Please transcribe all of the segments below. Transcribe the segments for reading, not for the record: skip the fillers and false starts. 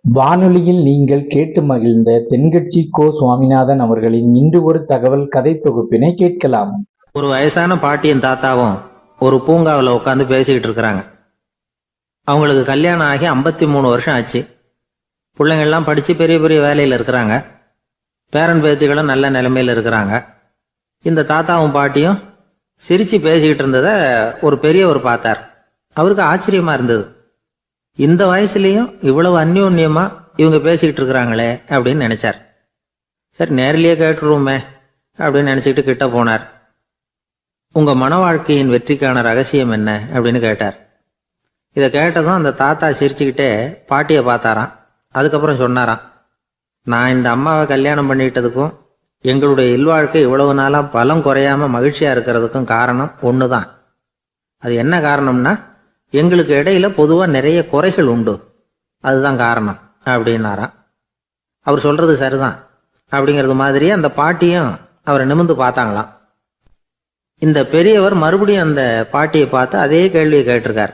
வானொலியில் நீங்கள் கேட்டு மகிழ்ந்த தென்கட்சி கோ. சுவாமிநாதன் அவர்களின் இன்று ஒரு தகவல் கதை தொகுப்பினை கேட்கலாம். ஒரு வயசான பாட்டியும் தாத்தாவும் ஒரு பூங்காவில் உட்காந்து பேசிக்கிட்டு இருக்கிறாங்க. அவங்களுக்கு கல்யாணம் ஆகி 53 வருஷம் ஆச்சு. பிள்ளைங்கள்லாம் படித்து பெரிய பெரிய வேலையில் இருக்கிறாங்க. பேரன் பேத்திகளும் நல்ல நிலைமையில் இருக்கிறாங்க. இந்த தாத்தாவும் பாட்டியும் சிரித்து பேசிக்கிட்டு இருந்ததை ஒரு பெரியவர் பார்த்தார். அவருக்கு ஆச்சரியமாக இருந்தது. இந்த வயசுலேயும் இவ்வளவு அந்யோன்யமாக இவங்க பேசிக்கிட்டு இருக்கிறாங்களே அப்படின்னு நினச்சார். சரி, நேரிலேயே கேட்டுருவோமே அப்படின்னு நினச்சிக்கிட்டு கிட்ட போனார். உங்கள் மன வாழ்க்கையின் வெற்றிக்கான ரகசியம் என்ன அப்படின்னு கேட்டார். இதை கேட்டதும் அந்த தாத்தா சிரிச்சுக்கிட்டே பாட்டியை பார்த்தாராம். அதுக்கப்புறம் சொன்னாராம், நான் இந்த அம்மாவை கல்யாணம் பண்ணிக்கிட்டதுக்கும் எங்களுடைய இல்வாழ்க்கை இவ்வளவு நாளாக பலம் குறையாமல் மகிழ்ச்சியாக இருக்கிறதுக்கும் காரணம் ஒன்று தான். அது என்ன காரணம்னா, எங்களுக்கு இடையில பொதுவாக நிறைய குறைகள் உண்டு, அதுதான் காரணம் அப்படின்னாராம். அவர் சொல்கிறது சரிதான் அப்படிங்கிறது மாதிரி அந்த பாட்டியும் அவரை நிமிர்ந்து பார்த்தாங்களாம். இந்த பெரியவர் மறுபடியும் அந்த பாட்டியை பார்த்து அதே கேள்வியை கேட்டிருக்கார்.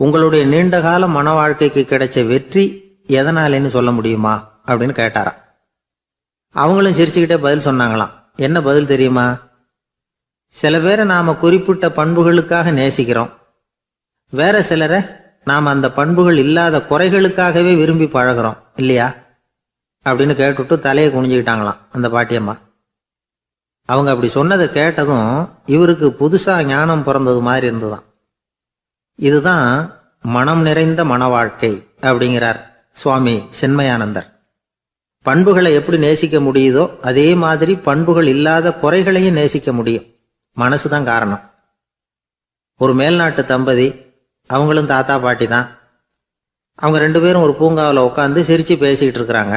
உங்களுடைய நீண்டகால மன வாழ்க்கைக்கு கிடைச்ச வெற்றி எதனாலேன்னு சொல்ல முடியுமா அப்படின்னு கேட்டாராம். அவங்களும் சிரிச்சுக்கிட்டே பதில் சொன்னாங்களாம். என்ன பதில் தெரியுமா? சில பேரை நாம் குறிப்பிட்ட பண்புகளுக்காக நேசிக்கிறோம், வேற சிலரை நாம் அந்த பண்புகள் இல்லாத குறைகளுக்காகவே விரும்பி பழகிறோம் இல்லையா அப்படின்னு கேட்டுவிட்டு தலையை குனிஞ்சுக்கிட்டாங்களாம் அந்த பாட்டியம்மா. அவங்க அப்படி சொன்னதை கேட்டதும் இவருக்கு புதுசாக ஞானம் பிறந்தது மாதிரி இருந்துதான். இதுதான் மனம் நிறைந்த மன வாழ்க்கை அப்படிங்கிறார் சுவாமி சின்மயானந்தர். பண்புகளை எப்படி நேசிக்க முடியுதோ அதே மாதிரி பண்புகள் இல்லாத குறைகளையும் நேசிக்க முடியும். மனசுதான் காரணம். ஒரு மேல்நாட்டு தம்பதி, அவங்களும் தாத்தா பாட்டி தான். அவங்க 2 பேரும் ஒரு பூங்காவில் உட்காந்து சிரித்து பேசிக்கிட்டு இருக்கிறாங்க.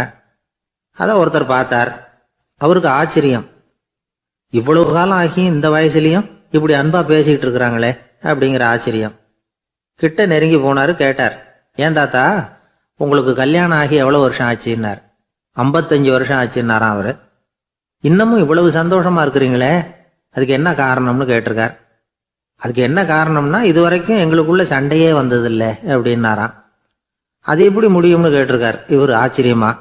அதை ஒருத்தர் பார்த்தார். அவருக்கு ஆச்சரியம், இவ்வளவு காலம் ஆகி இந்த வயசுலேயும் இப்படி அன்பாக பேசிக்கிட்டு இருக்கிறாங்களே அப்படிங்கிற ஆச்சரியம். கிட்ட நெருங்கி போனார். கேட்டார், ஏன் தாத்தா, உங்களுக்கு கல்யாணம் ஆகி எவ்வளோ வருஷம் ஆச்சுன்னார். 55 வருஷம் ஆச்சுன்னாராம் அவர். இன்னமும் இவ்வளவு சந்தோஷமாக இருக்கிறீங்களே, அதுக்கு என்ன காரணம்னு கேட்டிருக்கார். அதுக்கு என்ன காரணம்னா, இதுவரைக்கும் எங்களுக்குள்ள சண்டையே வந்ததில்லை அப்படின்னாராம். அது எப்படி முடியும்னு கேட்டிருக்கார் இவர் ஆச்சரியமா.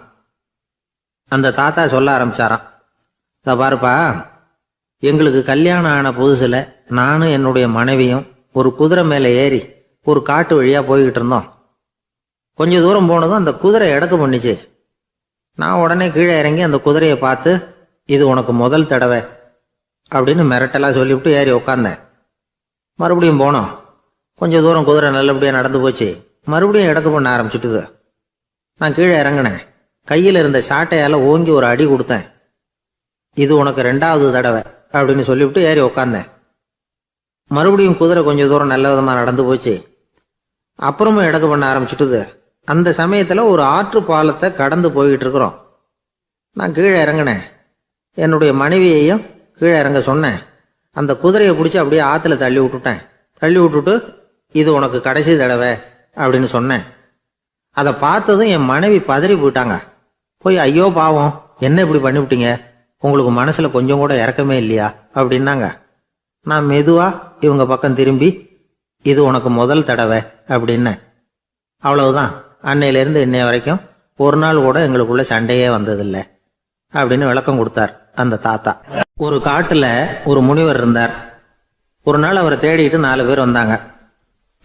அந்த தாத்தா சொல்ல ஆரம்பிச்சாராம், இதை பாருப்பா, எங்களுக்கு கல்யாணம் ஆன புதுசில் நானும் என்னுடைய மனைவியும் ஒரு குதிரை மேலே ஏறி ஒரு காட்டு வழியாக போய்கிட்டு இருந்தோம். கொஞ்சம் தூரம் போனதும் அந்த குதிரை எடக்கு பண்ணிச்சு. நான் உடனே கீழே இறங்கி அந்த குதிரையை பார்த்து, இது உனக்கு முதல் தடவை அப்படின்னு மிரட்டலாக சொல்லிவிட்டு ஏறி உட்காந்தேன். மறுபடியும் போனோம். கொஞ்சம் தூரம் குதிரை நல்லபடியாக நடந்து போச்சு. மறுபடியும் எடக்கு பண்ண ஆரம்பிச்சுட்டுது. நான் கீழே இறங்கினேன். கையில் இருந்த சாட்டையால் ஓங்கி ஒரு அடி கொடுத்தேன். இது உனக்கு 2வது தடவை அப்படின்னு சொல்லிவிட்டு ஏறி உட்காந்தேன். மறுபடியும் குதிரை கொஞ்சம் தூரம் நல்ல விதமாக நடந்து போச்சு. அப்புறமும் எடக்கு பண்ண ஆரம்பிச்சுட்டுது. அந்த சமயத்தில் ஒரு ஆற்று பாலத்தை கடந்து போய்கிட்டு இருக்கிறோம். நான் கீழே இறங்கினேன். என்னுடைய மனைவியையும் கீழே இறங்க சொன்னேன். அந்த குதிரையை பிடிச்சி அப்படியே ஆற்றுல தள்ளி விட்டுட்டேன். தள்ளி விட்டுட்டு, இது உனக்கு கடைசி தடவை அப்படின்னு சொன்னேன். அதை பார்த்ததும் என் மனைவி பதறி போயிட்டாங்க. போய், ஐயோ பாவம், என்ன இப்படி பண்ணிவிட்டீங்க, உங்களுக்கு மனசில் கொஞ்சம் கூட இறக்கமே இல்லையா அப்படின்னாங்க. நான் மெதுவாக இவங்க பக்கம் திரும்பி, இது உனக்கு முதல் தடவை அப்படின்னேன். அவ்வளவுதான், அன்னையிலேருந்து இன்னைய வரைக்கும் ஒரு நாள் கூட எங்களுக்குள்ள சண்டையே வந்ததில்லை அப்படின்னு விளக்கம் கொடுத்தார் அந்த தாத்தா. ஒரு காட்டுல ஒரு முனிவர் இருந்தார். ஒரு நாள் அவரை தேடிட்டு 4 பேர் வந்தாங்க.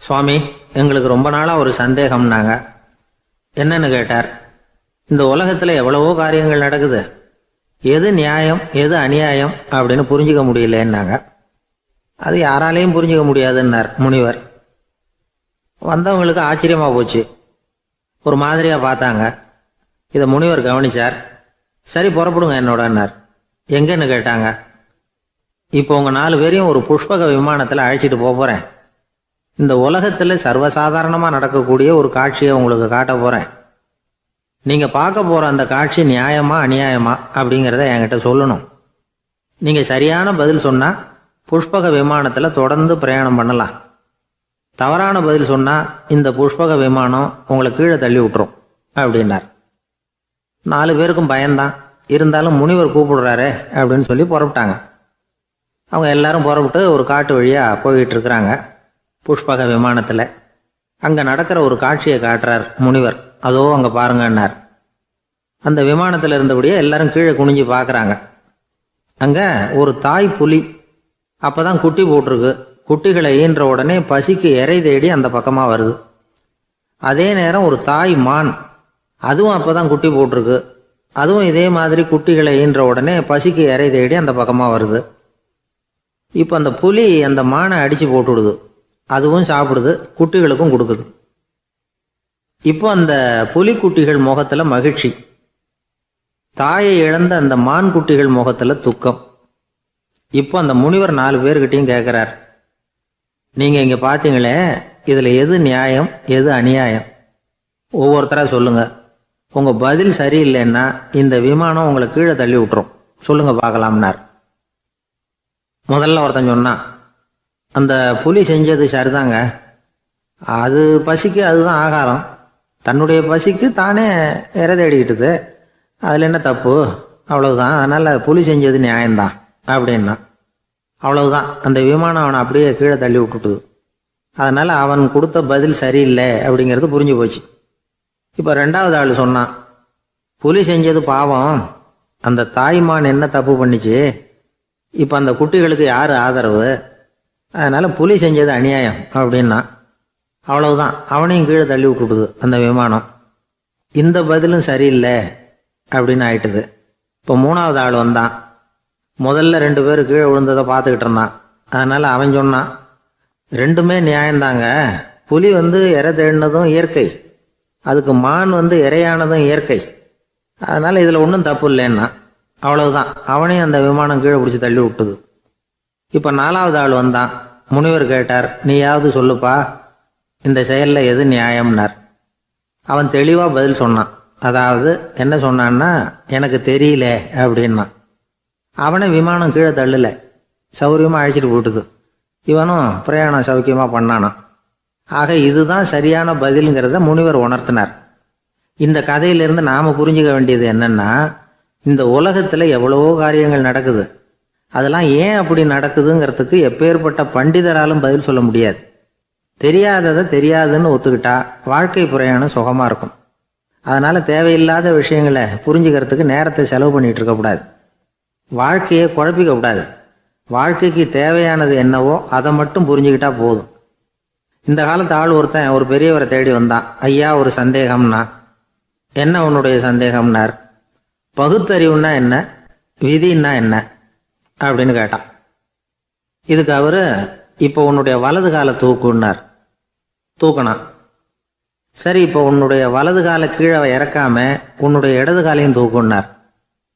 சுவாமி, எங்களுக்கு ரொம்ப நாளா ஒரு சந்தேகம்னாங்க. என்னன்னு கேட்டார். இந்த உலகத்துல எவ்வளவோ காரியங்கள் நடக்குது, எது நியாயம் எது அநியாயம் அப்படின்னு புரிஞ்சுக்க முடியலன்னாங்க. அது யாராலையும் புரிஞ்சுக்க முடியாதுன்னார் முனிவர். வந்தவங்களுக்கு ஆச்சரியமா போச்சு. ஒரு மாதிரியா பார்த்தாங்க. இதை முனிவர் கவனிச்சார். சரி, புறப்படுங்க என்னோடன்னார். எங்கன்னு கேட்டாங்க. இப்போ உங்கள் 4 பேரையும் ஒரு புஷ்பக விமானத்தில் அழைச்சிட்டு போகிறேன். இந்த உலகத்தில் சர்வசாதாரணமாக நடக்கக்கூடிய ஒரு காட்சியை உங்களுக்கு காட்ட போகிறேன். நீங்கள் பார்க்க போகிற அந்த காட்சி நியாயமா அநியாயமா அப்படிங்கிறத என்கிட்ட சொல்லணும். நீங்கள் சரியான பதில் சொன்னால் புஷ்பக விமானத்தில் தொடர்ந்து பிரயாணம் பண்ணலாம். தவறான பதில் சொன்னால் இந்த புஷ்பக விமானம் உங்களை கீழே தள்ளி விட்டுரும் அப்படின்னார். 4 பேருக்கும் பயம்தான். இருந்தாலும் முனிவர் கூப்பிடுறாரு அப்படின்னு சொல்லி புறப்பட்டாங்க. அவங்க எல்லாரும் புறப்பட்டு ஒரு காட்டு வழியாக போய்கிட்டு இருக்கிறாங்க புஷ்பக விமானத்தில். அங்கே நடக்கிற ஒரு காட்சியை காட்டுறார் முனிவர். அதோ அங்கே பாருங்கன்னார். அந்த விமானத்தில் இருந்தபடியே எல்லாரும் கீழே குனிஞ்சு பார்க்குறாங்க. அங்கே ஒரு தாய் புலி அப்போ தான் குட்டி போட்டிருக்கு. குட்டிகளை ஈன்ற உடனே பசிக்கு இறை தேடி அந்த பக்கமாக வருது. அதே நேரம் ஒரு தாய் மான், அதுவும் அப்போ தான் குட்டி போட்டிருக்கு. அதுவும் இதே மாதிரி குட்டிகளை ஈன்ற உடனே பசிக்கு இறை தேடி அந்த பக்கமாக வருது. இப்போ அந்த புலி அந்த மானை அடித்து போட்டுவிடுது. அதுவும் சாப்பிடுது, குட்டிகளுக்கும் கொடுக்குது. இப்போ அந்த புலிக்குட்டிகள் முகத்தில் மகிழ்ச்சி, தாயை இழந்த அந்த மான் குட்டிகள் முகத்தில் துக்கம். இப்போ அந்த முனிவர் 4 பேர்கிட்டையும் கேட்குறார், நீங்கள் இங்கே பார்த்தீங்களே, இதில் எது நியாயம் எது அநியாயம்? ஒவ்வொருத்தராக சொல்லுங்க. உங்கள் பதில் சரியில்லைன்னா இந்த விமானம் உங்களை கீழே தள்ளி விட்டுரும். சொல்லுங்க பார்க்கலாம்னார். முதல்ல ஒருத்தன் சொன்னான், அந்த புலி செஞ்சது சரிதாங்க. அது பசிக்கு அதுதான் ஆகாரம். தன்னுடைய பசிக்கு தானே இறை தேடிக்கிட்டுது. அதில் என்ன தப்பு? அவ்வளவுதான். அதனால் புலி செஞ்சது நியாயம்தான் அப்படின்னா. அவ்வளவுதான், அந்த விமானம் அவனை அப்படியே கீழே தள்ளி விட்டுட்டுது. அதனால் அவன் கொடுத்த பதில் சரியில்லை அப்படிங்கிறது புரிஞ்சு போச்சு. இப்போ 2வது ஆள் சொன்னான், புலி செஞ்சது பாவம், அந்த தாய்மான் என்ன தப்பு பண்ணிச்சு? இப்போ அந்த குட்டிகளுக்கு யார் ஆதரவு? அதனால் புலி செஞ்சது அநியாயம் அப்படின்னா. அவ்வளவுதான், அவனையும் கீழே தள்ளி விட்டுடுது அந்த விமானம். இந்த பதிலும் சரியில்லை அப்படின்னு ஆயிட்டுது. இப்போ 3வது ஆள் வந்தான். முதல்ல 2 பேர் கீழே விழுந்ததை பார்த்துக்கிட்டு இருந்தான். அதனால் அவன் சொன்னான், ரெண்டுமே நியாயம்தாங்க. புலி இறை தேடினதும் இயற்கை, அதுக்கு மான் இறையானதும் இயற்கை. அதனால் இதில் ஒன்றும் தப்பு இல்லைன்னா. அவ்வளவுதான், அவனையும் அந்த விமானம் கீழே பிடிச்சி தள்ளி விட்டுது. இப்போ 4வது ஆள் வந்தான். முனிவர் கேட்டார், நீயாவது சொல்லுப்பா, இந்த செயலில் எது நியாயம்னார். அவன் தெளிவாக பதில் சொன்னான். அதாவது என்ன சொன்னான்னா, எனக்கு தெரியல அப்படின்னா. அவனை விமானம் கீழே தள்ளலை, சௌரியமாக அழைச்சிட்டு போட்டுது. இவனும் பிரயாணம் சௌக்கியமாக பண்ணானான். ஆக இதுதான் சரியான பதிலுங்கிறத முனிவர் உணர்த்தினார். இந்த கதையிலிருந்து நாம் புரிஞ்சுக்க வேண்டியது என்னன்னா, இந்த உலகத்தில் எவ்வளவோ காரியங்கள் நடக்குது. அதெல்லாம் ஏன் அப்படி நடக்குதுங்கிறதுக்கு எப்பேற்பட்ட பண்டிதராலும் பதில் சொல்ல முடியாது. தெரியாததை தெரியாதுன்னு ஒத்துக்கிட்டா வாழ்க்கை பிரயாணம் சுகமாக இருக்கும். அதனால் தேவையில்லாத விஷயங்களை புரிஞ்சுக்கிறதுக்கு நேரத்தை செலவு பண்ணிகிட்டு இருக்கக்கூடாது. வாழ்க்கையை குழப்பிக்க கூடாது. வாழ்க்கைக்கு தேவையானது என்னவோ அதை மட்டும் புரிஞ்சுக்கிட்டா போதும். இந்த காலத்து ஆள் ஒருத்தன் ஒரு பெரியவரை தேடி வந்தான். ஐயா, ஒரு சந்தேகம்னா. என்ன உன்னுடைய சந்தேகம்னார். பகுத்தறிவுன்னா என்ன, விதின்னா என்ன அப்படின்னு கேட்டான். இதுக்கு அவர், இப்போ உன்னுடைய வலது காலை தூக்குன்னார். தூக்கினான். சரி, இப்போ உன்னுடைய வலது காலை கீழே இறக்காம உன்னுடைய இடது காலையும் தூக்குன்னார்.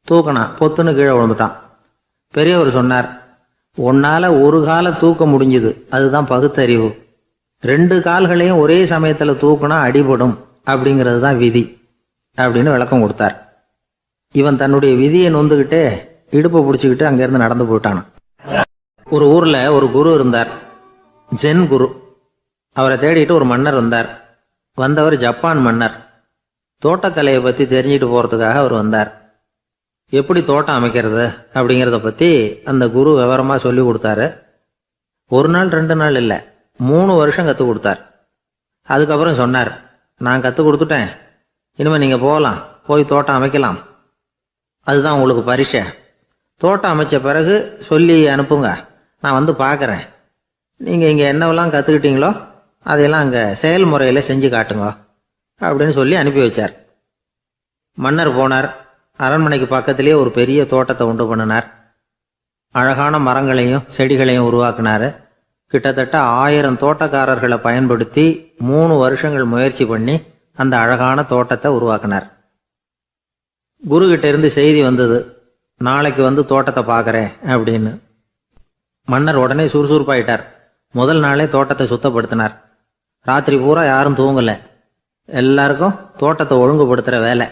தூக்கினான். பொத்துன்னு கீழே விழுந்துட்டான். பெரியவர் சொன்னார், உன்னால் ஒரு காலை தூக்க முடிஞ்சுது, அதுதான் பகுத்தறிவு. 2 கால்களையும் ஒரே சமயத்தில் தூக்குனா அடிபடும், அப்படிங்கிறது தான் விதி அப்படின்னு விளக்கம் கொடுத்தார். இவன் தன்னுடைய விதியை நொந்துக்கிட்டே இடுப்பை பிடிச்சிக்கிட்டு அங்கேருந்து நடந்து போயிட்டானான். ஒரு ஊரில் ஒரு குரு இருந்தார், ஜென் குரு. அவரை தேடிட்டு ஒரு மன்னர் வந்தார். வந்தவர் ஜப்பான் மன்னர். தோட்டக்கலையை பற்றி தெரிஞ்சுட்டு போகிறதுக்காக அவர் வந்தார். எப்படி தோட்டம் அமைக்கிறது அப்படிங்கிறத பற்றி அந்த குரு விவரமாக சொல்லி கொடுத்தாரு. 1 நாள் 2 நாள் இல்லை, 3 வருஷம் கற்றுக் கொடுத்தார். அதுக்கப்புறம் சொன்னார், நான் கற்றுக் கொடுத்துட்டேன், இனிமேல் நீங்கள் போகலாம், போய் தோட்டம் அமைக்கலாம். அதுதான் உங்களுக்கு பரிசை. தோட்டம் அமைச்ச பிறகு சொல்லி அனுப்புங்க, நான் பார்க்குறேன். நீங்கள் இங்கே என்னவெல்லாம் கற்றுக்கிட்டீங்களோ அதையெல்லாம் அங்கே செயல்முறையில் செஞ்சு காட்டுங்க அப்படின்னு சொல்லி அனுப்பி வச்சார். மன்னர் போனார். அரண்மனைக்கு பக்கத்திலே ஒரு பெரிய தோட்டத்தை உண்டு பண்ணினார். அழகான மரங்களையும் செடிகளையும் உருவாக்கினார். கிட்டத்தட்ட 1000 தோட்டக்காரர்களை பயன்படுத்தி 3 வருஷங்கள் முயற்சி பண்ணி அந்த அழகான தோட்டத்தை உருவாக்கினார். குருகிட்ட இருந்து செய்தி வந்தது, நாளைக்கு தோட்டத்தை பார்க்குறேன் அப்படின்னு. மன்னர் உடனே சுறுசுறுப்பாயிட்டார். முதல் நாளே தோட்டத்தை சுத்தப்படுத்தினார். ராத்திரி பூரா யாரும் தூங்கலை. எல்லாருக்கும் தோட்டத்தை ஒழுங்குபடுத்துகிற வேலை.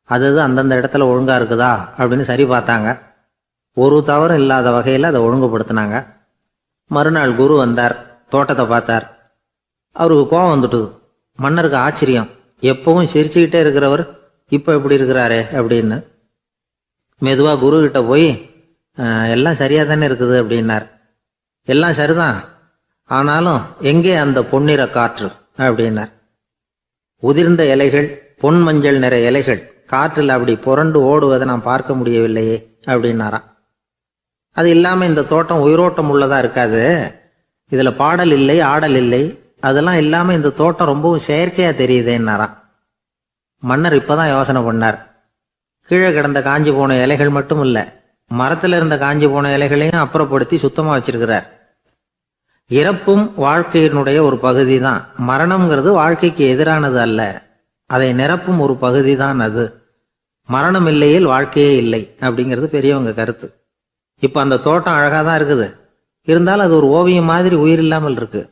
அது அந்தந்த இடத்துல ஒழுங்காக இருக்குதா அப்படின்னு சரி பார்த்தாங்க. ஒரு தவறும் இல்லாத வகையில் அதை ஒழுங்குபடுத்தினாங்க. மறுநாள் குரு வந்தார், தோட்டத்தை பார்த்தார். அவருக்கு கோபம் வந்துட்டுது. மன்னருக்கு ஆச்சரியம், எப்பவும் சிரிச்சுக்கிட்டே இருக்கிறவர் இப்போ எப்படி இருக்கிறாரே அப்படின்னு. மெதுவாக குருக்கிட்ட போய், எல்லாம் சரியாக தானே இருக்குது அப்படின்னார். எல்லாம் சரிதான், ஆனாலும் எங்கே அந்த பொன்னிற காற்று அப்படின்னார். உதிர்ந்த இலைகள், பொன் மஞ்சள் நிற இலைகள் காற்றில் அப்படி புரண்டு ஓடுவதை நான் பார்க்க முடியவில்லையே அப்படின்னாராம். அது இல்லாமல் இந்த தோட்டம் உயிரோட்டம் உள்ளதா இருக்காது, இதில் பாடல் இல்லை, ஆடல் இல்லை, அதெல்லாம் இல்லாமல் இந்த தோட்டம் ரொம்பவும் செயற்கையாக தெரியுதேன்னாராம். மன்னர் இப்போதான் யோசனை பண்ணார். கீழே கிடந்த காஞ்சி போன இலைகள் மட்டும் இல்லை, மரத்தில் இருந்த காஞ்சி போன இலைகளையும் அப்புறப்படுத்தி சுத்தமாக வச்சிருக்கிறார். இறப்பும் வாழ்க்கையினுடைய ஒரு பகுதி தான். மரணம்ங்கிறது வாழ்க்கைக்கு எதிரானது அல்ல, அதை நிரப்பும் ஒரு பகுதி தான் அது. மரணம் இல்லையில் வாழ்க்கையே இல்லை அப்படிங்கிறது பெரியவங்க கருத்து. இப்போ அந்த தோட்டம் அழகாக தான் இருக்குது, இருந்தாலும் அது ஒரு ஓவியம் மாதிரி உயிர் இல்லாமல் இருக்கு.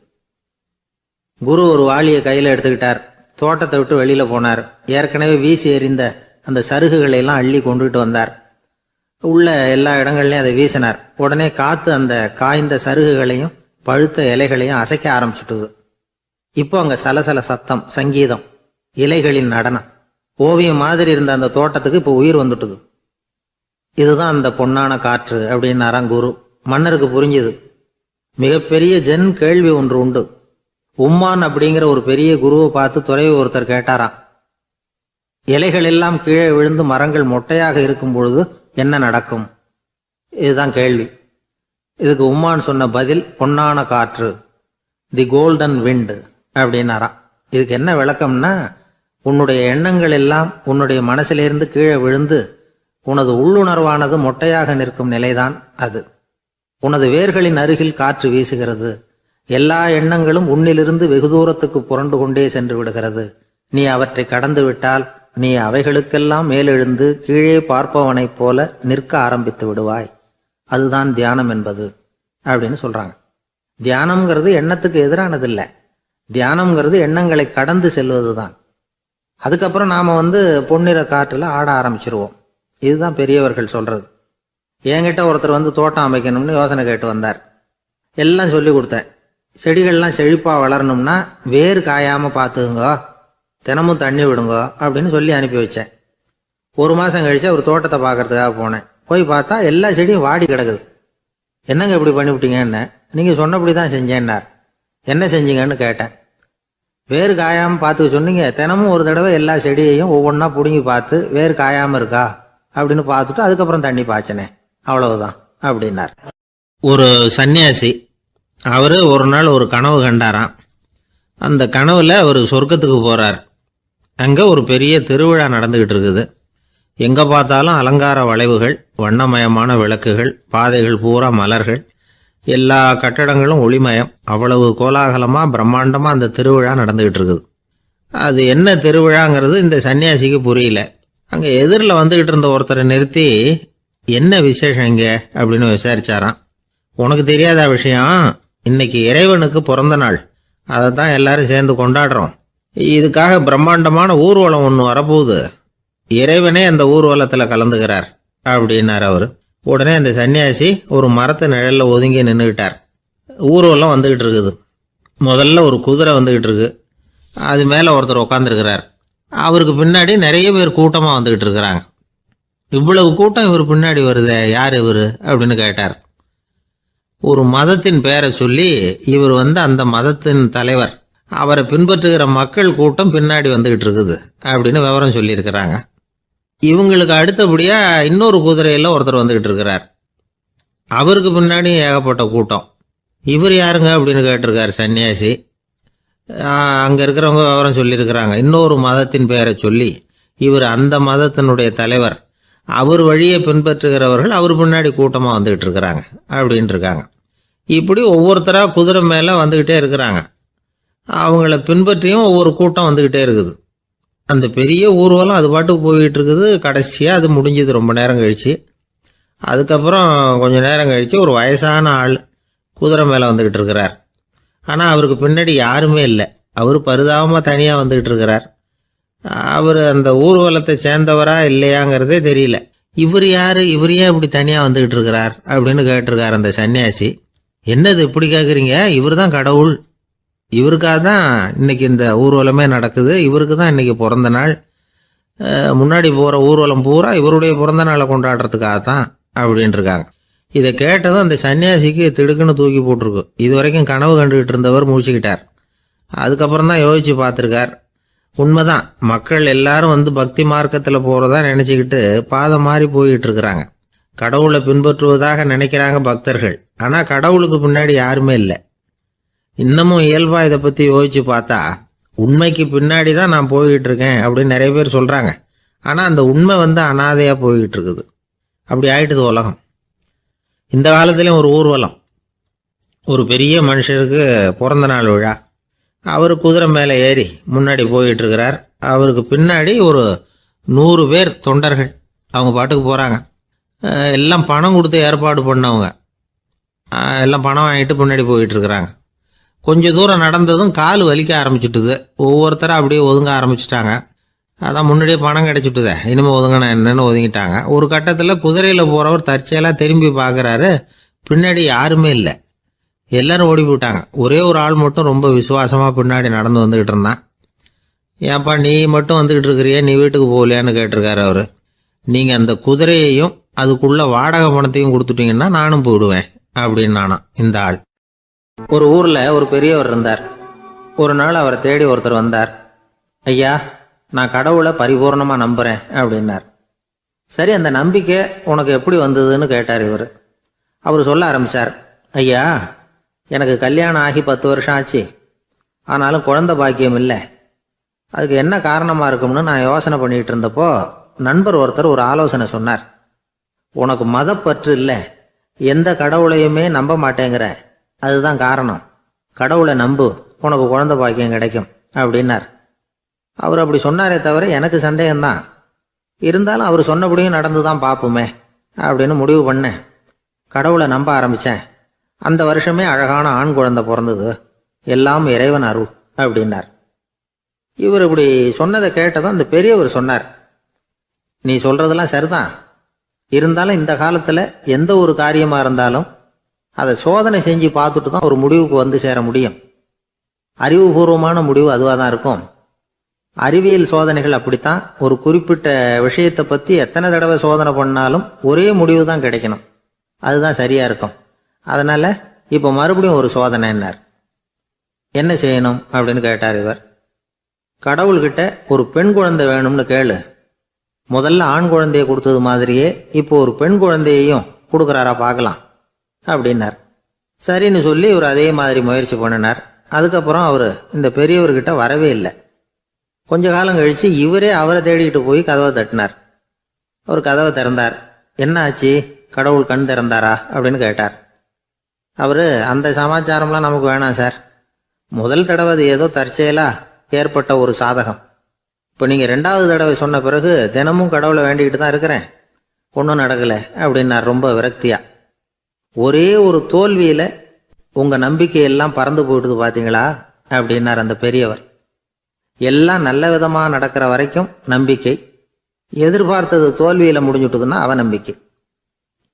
குரு ஒரு வாளியை கையில் எடுத்துக்கிட்டார், தோட்டத்தை விட்டு வெளியில போனார். ஏற்கனவே வீசி எறிந்த அந்த சருகுகளை எல்லாம் அள்ளி கொண்டுகிட்டு வந்தார். உள்ள எல்லா இடங்கள்லையும் அதை வீசினார். உடனே காத்து அந்த காய்ந்த சருகுகளையும் பழுத்த இலைகளையும் அசைக்க ஆரம்பிச்சுட்டுது. இப்போ அங்க சலசல சத்தம், சங்கீதம், இலைகளின் நடனம், ஓவியம் மாதிரி இருந்த அந்த தோட்டத்துக்கு இப்போ உயிர் வந்துட்டுது. இதுதான் அந்த பொன்னான காற்று அப்படின்னாராம் குரு. மன்னருக்கு புரிஞ்சுது. மிகப்பெரிய ஜென் கேள்வி ஒன்று உண்டு. உம்மான் அப்படிங்கிற ஒரு பெரிய குருவை பார்த்து துறவி ஒருத்தர் கேட்டாராம், இலைகள் எல்லாம் கீழே விழுந்து மரங்கள் மொட்டையாக இருக்கும் பொழுது என்ன நடக்கும்? இதுதான் கேள்வி. இதுக்கு உம்மான் சொன்ன பதில் பொன்னான காற்று, தி கோல்டன் விண்ட் அப்படின்னாராம். இதுக்கு என்ன விளக்கம்னா, உன்னுடைய எண்ணங்கள் எல்லாம் உன்னுடைய மனசிலிருந்து கீழே விழுந்து உனது உள்ளுணர்வானது மொட்டையாக நிற்கும் நிலைதான் அது. உனது வேர்களின் அருகில் காற்று வீசுகிறது. எல்லா எண்ணங்களும் உன்னிலிருந்து வெகு தூரத்துக்கு புரண்டு கொண்டே சென்று விடுகிறது. நீ அவற்றை கடந்து விட்டால் நீ அவைகளுக்கெல்லாம் மேலெழுந்து கீழே பார்ப்பவனைப் போல நிற்க ஆரம்பித்து விடுவாய். அதுதான் தியானம் என்பது அப்படின்னு சொல்றாங்க. தியானம்ங்கிறது எண்ணத்துக்கு எதிரானதில்லை, தியானம்ங்கிறது எண்ணங்களை கடந்து செல்வது தான். அதுக்கப்புறம் நாம பொன்னிற காற்றுல ஆட ஆரம்பிச்சிருவோம். இதுதான் பெரியவர்கள் சொல்றது. என்கிட்ட ஒருத்தர் தோட்டம் அமைக்கணும்னு யோசனை கேட்டு வந்தார். எல்லாம் சொல்லி கொடுத்தேன். செடிகள்லாம் செழிப்பா வளரணும்னா வேர் காயாம பார்த்துக்குங்க, தினமும் தண்ணி விடுங்க அப்படின்னு சொல்லி அனுப்பி வச்சேன். ஒரு மாசம் கழிச்சு ஒரு தோட்டத்தை பார்க்கறதுக்காக போனேன். போய் பார்த்தா எல்லா செடியும் வாடி கிடக்குது. என்னங்க இப்படி பண்ணிவிட்டீங்கன்னு. நீங்க சொன்னபடி தான் செஞ்சேன்னார். என்ன செஞ்சீங்கன்னு கேட்டேன். வேர் காயாம பார்த்துக்க சொன்னீங்க, தினமும் ஒரு தடவை எல்லா செடியையும் ஒவ்வொன்றா பிடுங்கி பார்த்து வேர் காயாம இருக்கா அப்படின்னு பார்த்துட்டு அதுக்கப்புறம் தண்ணி பாய்ச்சனே, அவ்வளவுதான் அப்படின்னார். ஒரு சன்னியாசி அவரு ஒரு நாள் ஒரு கனவு கண்டாராம். அந்த கனவுல அவர் சொர்க்கத்துக்கு போறார். அங்க ஒரு பெரிய திருவிழா நடந்துகிட்டு இருக்குது. எங்க பார்த்தாலும் அலங்கார வளைவுகள், வண்ணமயமான விளக்குகள், பாதைகள் பூரா மலர்கள், எல்லா கட்டடங்களும் ஒளிமயம். அவ்வளவு கோலாகலமா பிரம்மாண்டமா அந்த திருவிழா நடந்துகிட்டு இருக்குது. அது என்ன திருவிழாங்கிறது இந்த சன்னியாசிக்கு புரியல. அங்க எதிரில் வந்துகிட்டு இருந்த ஒருத்தரை நிறுத்தி, என்ன விசேஷம் இங்க அப்படின்னு விசாரிச்சாராம். உனக்கு தெரியாத விஷயம், இன்னைக்கு இறைவனுக்கு பிறந்த நாள், அதை தான் எல்லாரும் சேர்ந்து கொண்டாடுறோம். இதுக்காக பிரம்மாண்டமான ஊர்வலம் ஒன்று வரப்போகுது. இறைவனே அந்த ஊர்வலத்தில் கலந்துக்கிறார் அப்படின்னார் அவர். உடனே அந்த சன்னியாசி ஒரு மரத்து நிழல்ல ஒதுங்கி நின்றுக்கிட்டார். ஊர்வலம் வந்துகிட்டு இருக்குது. முதல்ல ஒரு குதிரை வந்துகிட்டு இருக்கு. அது மேலே ஒருத்தர் உட்காந்துருக்கிறார். அவருக்கு பின்னாடி நிறைய பேர் கூட்டமாக வந்துகிட்டு இருக்கிறாங்க. இவ்வளவு கூட்டம் இவர் பின்னாடி வருதே, யார் இவர் அப்படின்னு கேட்டார். ஒரு மதத்தின் பெயரை சொல்லி இவர் அந்த மதத்தின் தலைவர், அவரை பின்பற்றுகிற மக்கள் கூட்டம் பின்னாடி வந்துகிட்டு இருக்குது அப்படின்னு விவரம் சொல்லியிருக்கிறாங்க. இவங்களுக்கு அடுத்தபடியா இன்னொரு குதிரையில ஒருத்தர் வந்துகிட்டு இருக்கிறார். அவருக்கு பின்னாடி ஏகப்பட்ட கூட்டம். இவர் யாருங்க அப்படின்னு கேட்டிருக்காரு சன்னியாசி. அங்க இருக்கிறவங்க விவரம் சொல்லியிருக்கிறாங்க. இன்னொரு மதத்தின் பெயரை சொல்லி இவர் அந்த மதத்தினுடைய தலைவர், அவர் வழியை பின்பற்றுகிறவர்கள் அவர் பின்னாடி கூட்டமாக வந்துகிட்டு இருக்கிறாங்க அப்படின்னு இருக்காங்க. இப்படி ஒவ்வொருத்தரா குதிரை மேலே வந்துக்கிட்டே இருக்கிறாங்க. அவங்கள பின்பற்றியும் ஒவ்வொரு கூட்டம் வந்துக்கிட்டே இருக்குது. அந்த பெரிய ஊர்வலம் அது பாட்டுக்கு போய்கிட்டு இருக்குது. கடைசியாக அது முடிஞ்சது ரொம்ப நேரம் கழிச்சு. அதுக்கப்புறம் கொஞ்சம் நேரம் கழிச்சு ஒரு வயசான ஆள் குதிரை மேலே வந்துக்கிட்டு இருக்கிறார். ஆனால் அவருக்கு பின்னாடி யாருமே இல்லை. அவர் பரிதாபமாக தனியாக வந்துக்கிட்டு இருக்கிறார். அவர் அந்த ஊர்வலத்தை சேர்ந்தவரா இல்லையாங்கிறதே தெரியல. இவர் யாரு, இவர் ஏன் இப்படி தனியாக வந்துக்கிட்டு இருக்கிறார் அப்படின்னு கேட்டிருக்கார் அந்த சன்னியாசி. என்னது இப்படி கேட்குறீங்க? இவர் தான் கடவுள், இவருக்காக தான் இன்னைக்கு இந்த ஊர்வலமே நடக்குது, இவருக்கு தான் இன்னைக்கு பிறந்த நாள். முன்னாடி போகிற ஊர்வலம் பூரா இவருடைய பிறந்த நாளை கொண்டாடுறதுக்காக தான் அப்படின்னு இருக்காங்க. இதை கேட்டதும் அந்த சன்னியாசிக்கு திடுக்குன்னு தூக்கி போட்டிருக்கு. இது வரைக்கும் கனவு கண்டுகிட்டு இருந்தவர் முடிச்சுக்கிட்டார். அதுக்கப்புறம் தான் யோசிச்சு பார்த்துருக்கார். உண்மைதான், மக்கள் எல்லாரும் வந்து பக்தி மார்க்கத்துல போறதா நினைச்சுக்கிட்டு பாதம் மாறி போயிட்டு இருக்கிறாங்க. கடவுளை பின்பற்றுவதாக நினைக்கிறாங்க பக்தர்கள். ஆனா கடவுளுக்கு பின்னாடி யாருமே இல்லை. இன்னமும் இயல்பா இதை பத்தி யோசிச்சு பார்த்தா உண்மைக்கு பின்னாடி தான் நான் போய்கிட்டு இருக்கேன் அப்படின்னு நிறைய பேர் சொல்றாங்க. ஆனா அந்த உண்மை வந்து அனாதையா போய்கிட்டு இருக்குது. அப்படி ஆயிட்டுது உலகம். இந்த காலத்திலயும் ஒரு ஊர்வலம். ஒரு பெரிய மனுஷருக்கு பிறந்த நாள் விழா. அவர் குதிரை மேலே ஏறி முன்னாடி போயிட்டு இருக்கிறார். அவருக்கு பின்னாடி ஒரு 100 பேர் தொண்டர்கள். அவங்க பாட்டுக்கு போறாங்க. எல்லாம் பணம் கொடுத்து ஏற்பாடு பண்ணவங்க. எல்லாம் பணம் வாங்கிட்டு முன்னாடி போயிட்டு இருக்கிறாங்க. கொஞ்சம் தூரம் நடந்ததும் கால் வலிக்க ஆரம்பிச்சுட்டுது. ஒவ்வொருத்தரும் அப்படியே ஒதுங்க ஆரம்பிச்சுட்டாங்க. அதான் முன்னாடியே பணம் கிடைச்சிட்டுதே, இனிமேல் ஒதுங்கினா என்னன்னு ஒதுங்கிட்டாங்க. ஒரு கட்டத்தில் குதிரையில் போகிறவர் தற்செயலாக திரும்பி பார்க்குறாரு. பின்னாடி யாருமே இல்லை. எல்லாரும் ஓடி போயிட்டாங்க. ஒரே ஒரு ஆள் மட்டும் ரொம்ப விசுவாசமாக பின்னாடி நடந்து வந்துக்கிட்டு இருந்தான். ஏன்ப்பா நீ மட்டும் வந்துக்கிட்டு இருக்கிறியே, நீ வீட்டுக்கு போகலையான்னு கேட்டிருக்காரு அவர். நீங்கள் அந்த குதிரையையும் அதுக்குள்ள வாடகை பணத்தையும் கொடுத்துட்டீங்கன்னா நானும் போயிடுவேன் அப்படின்னு நானாம் இந்த ஆள். ஒரு ஊரில் ஒரு பெரியவர் இருந்தார். ஒரு நாள் அவரை தேடி ஒருத்தர் வந்தார். ஐயா, நான் கடவுளை பரிபூர்ணமாக நம்புகிறேன் அப்படின்னார். சரி, அந்த நம்பிக்கை உனக்கு எப்படி வந்ததுன்னு கேட்டார் இவர். அவர் சொல்ல ஆரம்பித்தார். ஐயா, எனக்கு கல்யாணம் ஆகி 10 வருஷம் ஆச்சு. ஆனாலும் குழந்தை பாக்கியம் இல்லை. அதுக்கு என்ன காரணமாக இருக்கும்னு நான் யோசனை பண்ணிகிட்டு இருந்தப்போ நண்பர் ஒருத்தர் ஒரு ஆலோசனை சொன்னார். உனக்கு மதப்பற்று இல்லை, எந்த கடவுளையுமே நம்ப மாட்டேங்கிற, அதுதான் காரணம். கடவுளை நம்பு, உனக்கு குழந்தை பாக்கியம் கிடைக்கும் அப்படின்னார். அவர் அப்படி சொன்னாரே தவிர எனக்கு சந்தேகம்தான். இருந்தாலும் அவர் சொன்னபடியும் நடந்து தான் பார்ப்போமே அப்படின்னு முடிவு பண்ணேன். கடவுளை நம்ப ஆரம்பித்தேன். அந்த வருஷமே அழகான ஆண் குழந்தை பிறந்தது. எல்லாம் இறைவன் அருள் அப்படின்னார். இவர் இப்படி சொன்னதை கேட்டதும் அந்த பெரியவர் சொன்னார். நீ சொல்றதெல்லாம் சரிதான். இருந்தாலும் இந்த காலத்தில் எந்த ஒரு காரியமாக இருந்தாலும் அதை சோதனை செஞ்சு பார்த்துட்டு தான் ஒரு முடிவுக்கு வந்து சேர முடியும். அறிவுபூர்வமான முடிவு அதுவாக தான் இருக்கும். அறிவியல் சோதனைகள் அப்படித்தான். ஒரு குறிப்பிட்ட விஷயத்தை பற்றி எத்தனை தடவை சோதனை பண்ணாலும் ஒரே முடிவு தான் கிடைக்கணும். அதுதான் சரியாக இருக்கும். அதனால் இப்போ மறுபடியும் ஒரு சோதனைன்னார். என்ன செய்யணும் அப்படின்னு கேட்டார் இவர். கடவுள்கிட்ட ஒரு பெண் குழந்தை வேணும்னு கேளு. முதல்ல ஆண் குழந்தையை கொடுத்தது மாதிரியே இப்போ ஒரு பெண் குழந்தையையும் கொடுக்குறாரா பார்க்கலாம் அப்படின்னார். சரின்னு சொல்லி இவர் அதே மாதிரி முயற்சி பண்ணினார். அதுக்கப்புறம் அவர் இந்த பெரியவர்கிட்ட வரவே இல்லை. கொஞ்ச காலம் கழித்து இவரே அவரை தேடிக்கிட்டு போய் கதவை தட்டினார். அவர் கதவை திறந்தார். என்ன ஆச்சு, கடவுள் கண் திறந்தாரா அப்படின்னு கேட்டார். அவர், அந்த சமாச்சாரம்லாம் நமக்கு வேணாம் சார். முதல் தடவை அது ஏதோ தற்செயலாக ஏற்பட்ட ஒரு சாதகம். இப்போ நீங்கள் 2வது தடவை சொன்ன பிறகு தினமும் கடவுளை வேண்டிக்கிட்டு தான் இருக்கிறேன், ஒன்றும் நடக்கலை அப்படின்னார் ரொம்ப விரக்தியா. ஒரே ஒரு தோல்வியில் உங்கள் நம்பிக்கையெல்லாம் பறந்து போயிடுது பார்த்தீங்களா அப்படின்னார் அந்த பெரியவர். எல்லாம் நல்ல விதமாக நடக்கிற வரைக்கும் நம்பிக்கை, எதிர்பார்த்தது தோல்வியில் முடிஞ்சுட்டுதுன்னா அவநம்பிக்கை.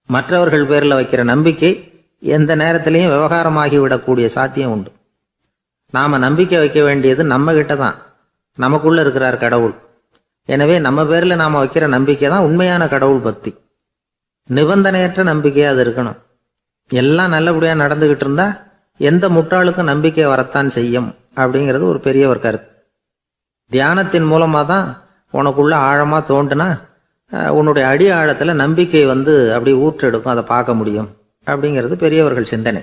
மற்றவர்கள் பேரில் வைக்கிற நம்பிக்கை எந்த நேரத்திலையும் விவகாரமாகி விடக்கூடிய சாத்தியம் உண்டு. நாம் நம்பிக்கை வைக்க வேண்டியது நம்ம கிட்ட தான். நமக்குள்ள இருக்கிறார் கடவுள். எனவே நம்ம பேரில் நாம் வைக்கிற நம்பிக்கை தான் உண்மையான கடவுள் பக்தி. நிபந்தனையற்ற நம்பிக்கையாக அது இருக்கணும். எல்லாம் நல்லபடியாக நடந்துக்கிட்டு இருந்தா எந்த முட்டாளுக்கும் நம்பிக்கை வரத்தான் செய்யும் அப்படிங்கிறது ஒரு பெரியவர் கருத்து. தியானத்தின் மூலமாக தான் உனக்குள்ள ஆழமாக தோண்டுனா உன்னுடைய அடி ஆழத்தில் நம்பிக்கை வந்து அப்படி ஊற்றெடுக்கும், அதை பார்க்க முடியும் அப்படிங்கிறது பெரியவர்கள் சிந்தனை.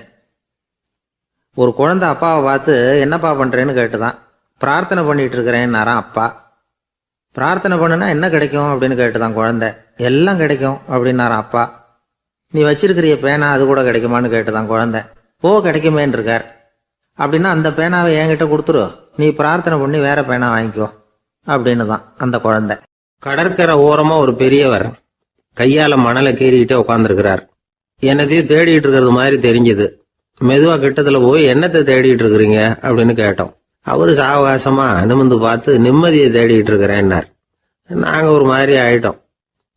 ஒரு குழந்தை அப்பாவை பார்த்து என்னப்பா பண்ணுறேன்னு கேட்டுதான். பிரார்த்தனை பண்ணிட்டு இருக்கிறேன்னாராம் அப்பா. பிரார்த்தனை பண்ணுனா என்ன கிடைக்கும் அப்படின்னு கேட்டுதான் குழந்தை. எல்லாம் கிடைக்கும் அப்படின்னாராம் அப்பா. நீ வச்சிருக்கிறிய பேனா அது கூட கிடைக்குமான்னு கேட்டுதான் குழந்தை. கிடைக்குமேன்னு இருக்கார். அப்படின்னா அந்த பேனாவை என்கிட்ட கொடுத்துரு, நீ பிரார்த்தனை பண்ணி வேற பேனா வாங்கிக்கோ அப்படின்னு தான் அந்த குழந்தை. கடற்கரை ஓரமா ஒரு பெரியவர் கையால மணலை கீறிக்கிட்டே உட்காந்துருக்கிறார். என்னத்தையும் தேடிட்டு இருக்கிறது மாதிரி தெரிஞ்சது. மெதுவா கிட்டத்துல போய் என்னத்தை தேடிட்டு இருக்கிறீங்க அப்படின்னு கேட்டோம். அவரு சாவகாசமா நிமிர்ந்து பார்த்து நிம்மதியை தேடிட்டு இருக்கிறேன்னார். நாங்க ஒரு மாதிரி ஆயிட்டோம்.